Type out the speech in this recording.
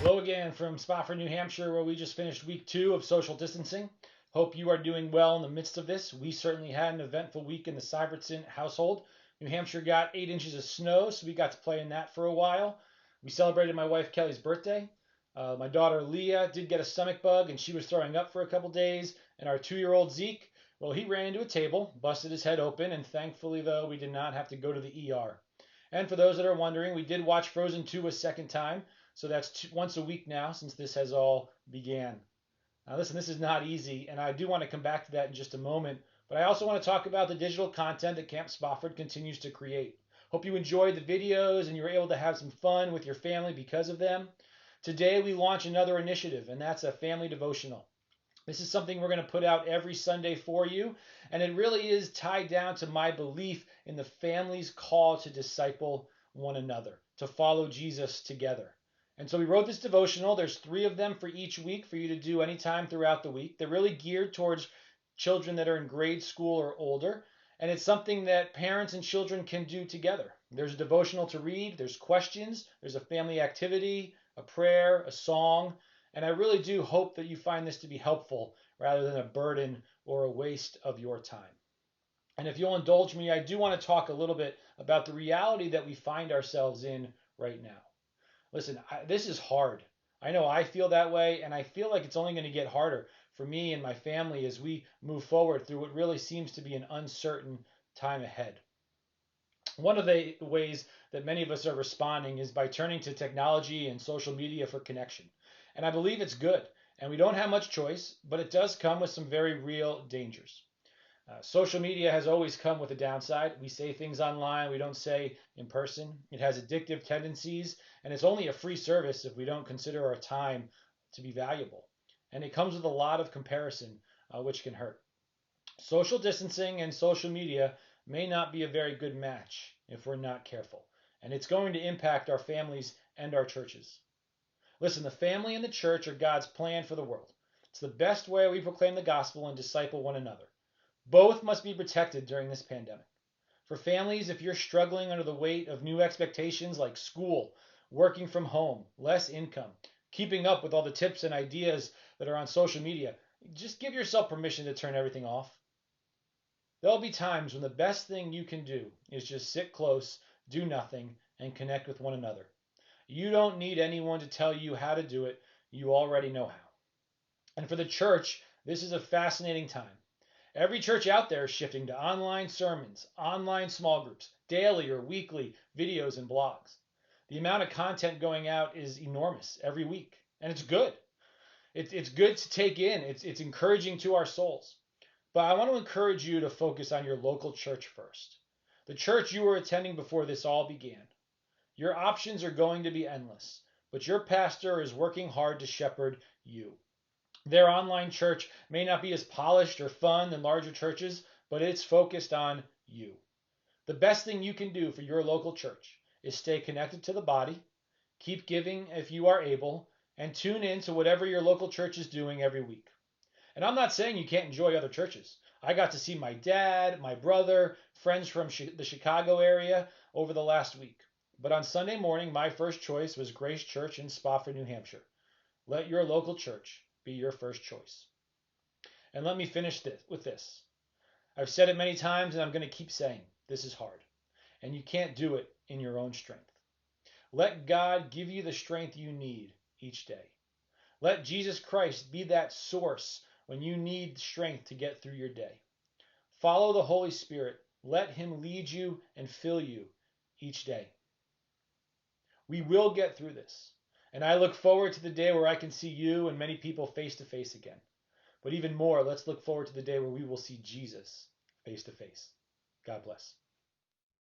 Hello again from Spofford, New Hampshire, where we just finished week 2 of social distancing. Hope you are doing well in the midst of this. We certainly had an eventful week in the Syvertson household. New Hampshire got 8 inches of snow, so we got to play in that for a while. We celebrated my wife Kelly's birthday. My daughter Leah did get a stomach bug, and she was throwing up for a couple days. And our 2-year-old Zeke, well, he ran into a table, busted his head open, and thankfully, though, we did not have to go to the ER. And for those that are wondering, we did watch Frozen 2 a second time. So that's once a week now since this has all began. Now listen, this is not easy, and I do want to come back to that in just a moment, but I also want to talk about the digital content that Camp Spofford continues to create. Hope you enjoyed the videos and you were able to have some fun with your family because of them. Today we launch another initiative, and that's a family devotional. This is something we're going to put out every Sunday for you, and it really is tied down to my belief in the family's call to disciple one another, to follow Jesus together. And so we wrote this devotional. There's 3 of them for each week for you to do anytime throughout the week. They're really geared towards children that are in grade school or older. And it's something that parents and children can do together. There's a devotional to read, there's questions, there's a family activity, a prayer, a song. And I really do hope that you find this to be helpful rather than a burden or a waste of your time. And if you'll indulge me, I do want to talk a little bit about the reality that we find ourselves in right now. Listen, this is hard. I know I feel that way, and I feel like it's only going to get harder for me and my family as we move forward through what really seems to be an uncertain time ahead. One of the ways that many of us are responding is by turning to technology and social media for connection. And I believe it's good, and we don't have much choice, but it does come with some very real dangers. Social media has always come with a downside. We say things online we don't say in person. It has addictive tendencies, and it's only a free service if we don't consider our time to be valuable. And it comes with a lot of comparison, which can hurt. Social distancing and social media may not be a very good match if we're not careful, and it's going to impact our families and our churches. Listen, the family and the church are God's plan for the world. It's the best way we proclaim the gospel and disciple one another. Both must be protected during this pandemic. For families, if you're struggling under the weight of new expectations like school, working from home, less income, keeping up with all the tips and ideas that are on social media, just give yourself permission to turn everything off. There'll be times when the best thing you can do is just sit close, do nothing, and connect with one another. You don't need anyone to tell you how to do it. You already know how. And for the church, this is a fascinating time. Every church out there is shifting to online sermons, online small groups, daily or weekly videos and blogs. The amount of content going out is enormous every week, and it's good. It's good to take in. It's encouraging to our souls. But I want to encourage you to focus on your local church first. The church you were attending before this all began. Your options are going to be endless, but your pastor is working hard to shepherd you. Their online church may not be as polished or fun than larger churches, but it's focused on you. The best thing you can do for your local church is stay connected to the body, keep giving if you are able, and tune in to whatever your local church is doing every week. And I'm not saying you can't enjoy other churches. I got to see my dad, my brother, friends from the Chicago area over the last week. But on Sunday morning, my first choice was Grace Church in Spofford, New Hampshire. Let your local church be your first choice. And let me finish with this. I've said it many times and I'm going to keep saying this is hard. And you can't do it in your own strength. Let God give you the strength you need each day. Let Jesus Christ be that source when you need strength to get through your day. Follow the Holy Spirit. Let Him lead you and fill you each day. We will get through this. And I look forward to the day where I can see you and many people face to face again. But even more, let's look forward to the day where we will see Jesus face to face. God bless.